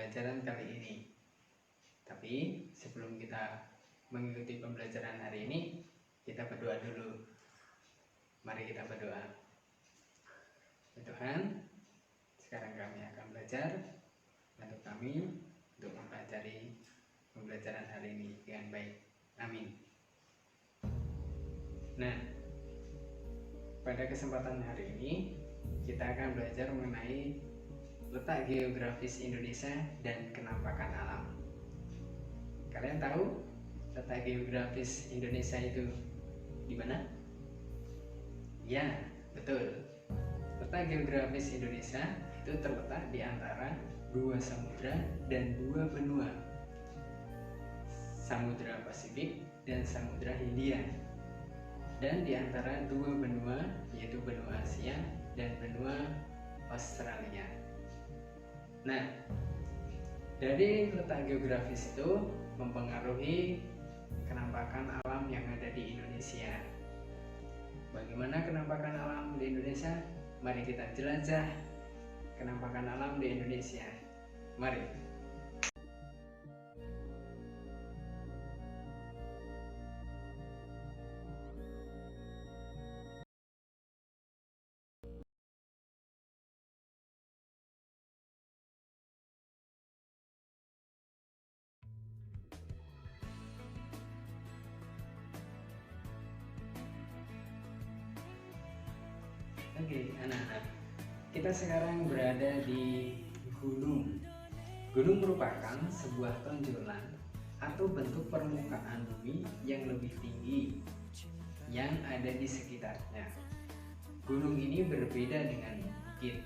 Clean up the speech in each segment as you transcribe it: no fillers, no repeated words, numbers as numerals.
pembelajaran kali ini. Tapi sebelum kita mengikuti pembelajaran hari ini, kita berdoa dulu. Mari kita berdoa. Ya Tuhan, sekarang kami akan belajar. Bantu kami untuk mempelajari pembelajaran hari ini dengan baik. Amin. Nah, pada kesempatan hari ini kita akan belajar mengenai letak geografis Indonesia dan kenampakan alam. Kalian tahu letak geografis Indonesia itu di mana? Ya, betul. Letak geografis Indonesia itu terletak di antara dua samudra dan dua benua, Samudra Pasifik dan Samudra Hindia, dan di antara dua benua yaitu benua Asia dan benua Australia. Nah, dari letak geografis itu mempengaruhi kenampakan alam yang ada di Indonesia. Bagaimana kenampakan alam di Indonesia? Mari kita jelajah kenampakan alam di Indonesia. Mari. Oke, anak-anak. Kita sekarang berada di gunung. Gunung merupakan sebuah tonjolan atau bentuk permukaan bumi yang lebih tinggi yang ada di sekitarnya. Gunung ini berbeda dengan bukit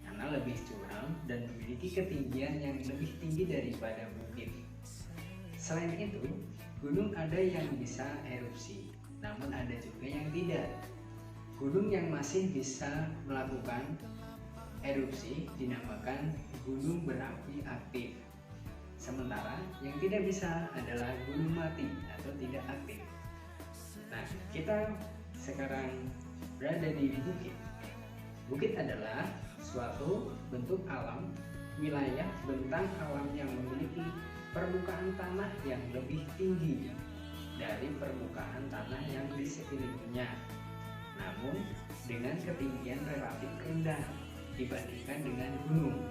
karena lebih curam dan memiliki ketinggian yang lebih tinggi daripada bukit. Selain itu, gunung ada yang bisa erupsi, namun ada juga yang tidak. Gunung yang masih bisa melakukan erupsi dinamakan gunung berapi aktif. Sementara yang tidak bisa adalah gunung mati atau tidak aktif. Nah, kita sekarang berada di bukit. Bukit adalah suatu bentuk alam, wilayah bentang alam yang memiliki permukaan tanah yang lebih tinggi dari permukaan tanah yang di sekelilingnya, namun dengan ketinggian relatif rendah dibandingkan dengan gunung.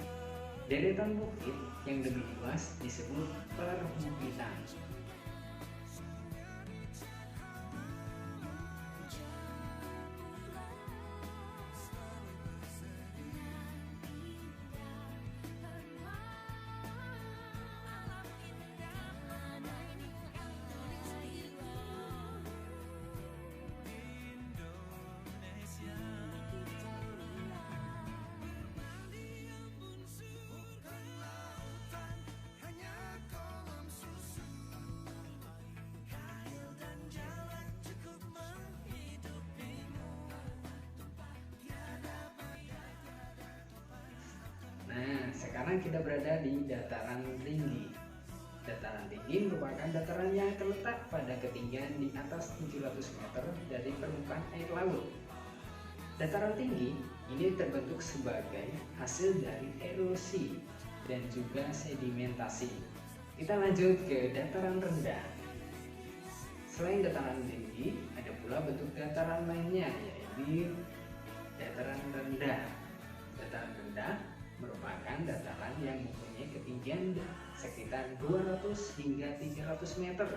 Deretan bukit yang lebih luas disebut perbukitan. Sekarang kita berada di dataran tinggi. Dataran tinggi merupakan dataran yang terletak pada ketinggian di atas 700 meter dari permukaan air laut. Dataran tinggi ini terbentuk sebagai hasil dari erosi dan juga sedimentasi. Kita lanjut ke dataran rendah. Selain dataran tinggi, ada pula bentuk dataran lainnya, yaitu dataran rendah. Dataran rendah merupakan dataran yang mempunyai ketinggian sekitar 200 hingga 300 meter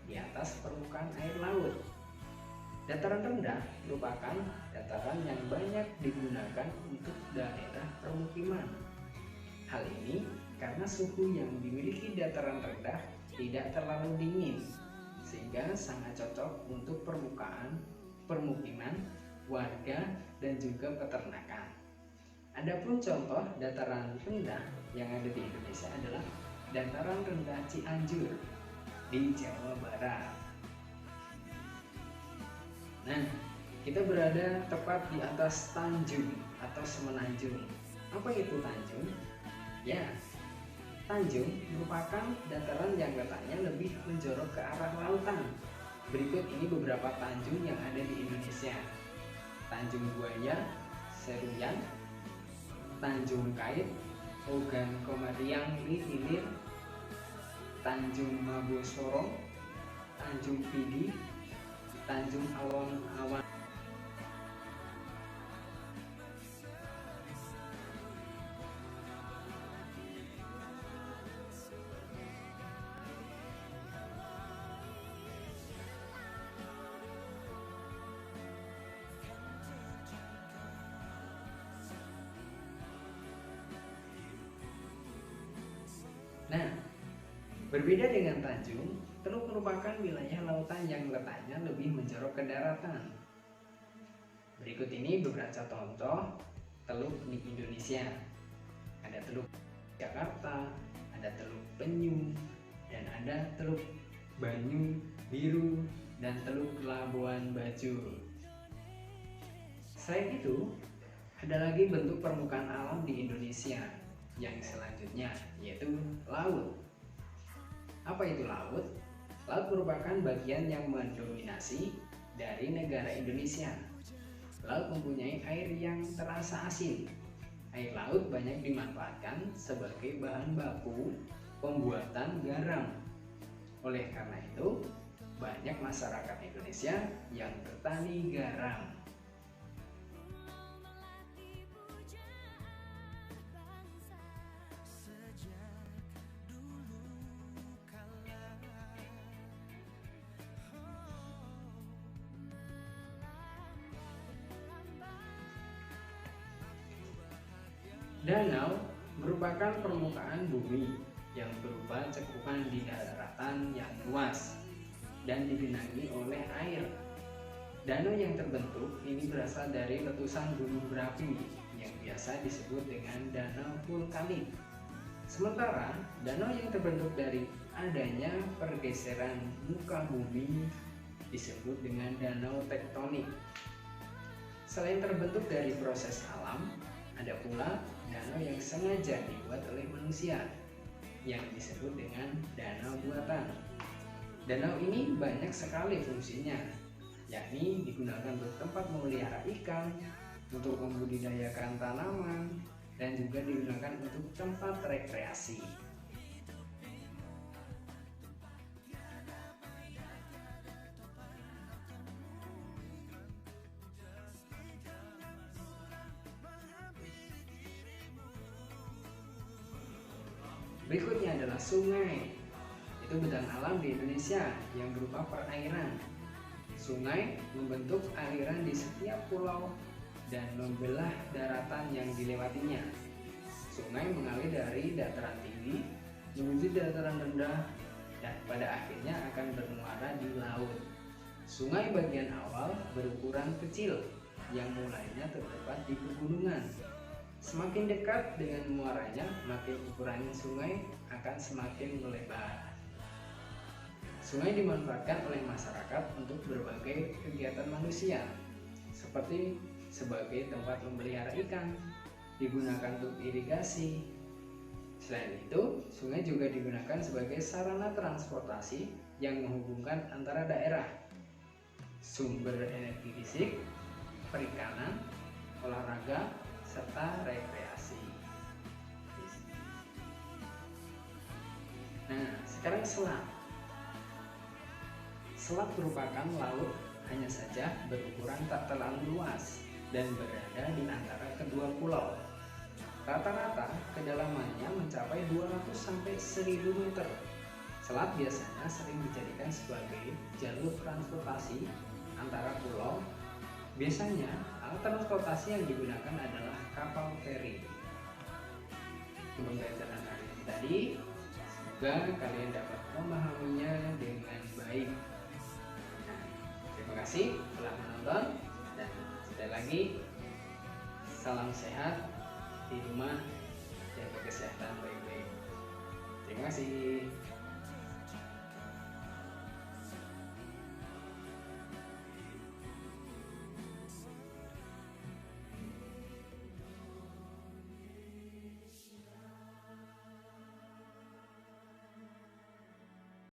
di atas permukaan air laut. Dataran rendah merupakan dataran yang banyak digunakan untuk daerah permukiman. Hal ini karena suhu yang dimiliki dataran rendah tidak terlalu dingin, sehingga sangat cocok untuk permukiman warga dan juga peternakan. Adapun contoh dataran rendah yang ada di Indonesia adalah dataran rendah Cianjur di Jawa Barat. Nah, kita berada tepat di atas Tanjung atau Semenanjung. Apa itu Tanjung? Ya, Tanjung merupakan dataran yang letaknya lebih menjorok ke arah lautan. Berikut ini beberapa tanjung yang ada di Indonesia. Tanjung Buaya, Seruyan, Tanjung Kait, Ogan Komariang Hilir, Tanjung Mabo Sorong, Tanjung Pidi, Tanjung Awang Awan. Nah, berbeda dengan Tanjung, Teluk merupakan wilayah lautan yang letaknya lebih menjorok ke daratan. Berikut ini beberapa contoh teluk di Indonesia. Ada Teluk Jakarta, ada Teluk Penyu, dan ada Teluk Banyu Biru, dan Teluk Labuan Bajo. Selain itu, ada lagi bentuk permukaan alam di Indonesia yang selanjutnya, yaitu laut. Apa itu laut? Laut merupakan bagian yang mendominasi dari negara Indonesia. Laut mempunyai air yang terasa asin. Air laut banyak dimanfaatkan sebagai bahan baku pembuatan garam. Oleh karena itu, banyak masyarakat Indonesia yang bertani garam. Danau merupakan permukaan bumi yang berupa cekupan di daratan yang luas dan digenangi oleh air. Danau yang terbentuk ini berasal dari letusan gunung berapi yang biasa disebut dengan danau vulkanik. Sementara danau yang terbentuk dari adanya pergeseran muka bumi disebut dengan danau tektonik. Selain terbentuk dari proses alam, ada pula danau yang sengaja dibuat oleh manusia yang disebut dengan danau buatan. Danau ini banyak sekali fungsinya, yakni digunakan untuk tempat memelihara ikan, untuk membudidayakan tanaman, dan juga digunakan untuk tempat rekreasi. Berikutnya adalah sungai. Itu bentang alam di Indonesia yang berupa perairan. Sungai membentuk aliran di setiap pulau dan membelah daratan yang dilewatinya. Sungai mengalir dari dataran tinggi menuju dataran rendah dan pada akhirnya akan bermuara di laut. Sungai bagian awal berukuran kecil yang mulainya terdapat di pegunungan. Semakin dekat dengan muaranya, makin ukurannya sungai akan semakin melebar. Sungai dimanfaatkan oleh masyarakat untuk berbagai kegiatan manusia, seperti sebagai tempat memelihara ikan, digunakan untuk irigasi. Selain itu, sungai juga digunakan sebagai sarana transportasi yang menghubungkan antara daerah, sumber energi listrik, perikanan, olahraga, serta rekreasi. Nah, sekarang selat. Selat merupakan laut, hanya saja berukuran tak terlalu luas dan berada di antara kedua pulau. Rata-rata kedalamannya mencapai 200 sampai 1000 meter. Selat biasanya sering dijadikan sebagai jalur transportasi antara pulau. Biasanya alat transportasi yang digunakan adalah kapal feri. Pembelajaran hari ini tadi, semoga kalian dapat memahaminya dengan baik. Nah, terima kasih telah menonton dan sekali lagi salam sehat di rumah, jaga kesehatan baik-baik. Terima kasih.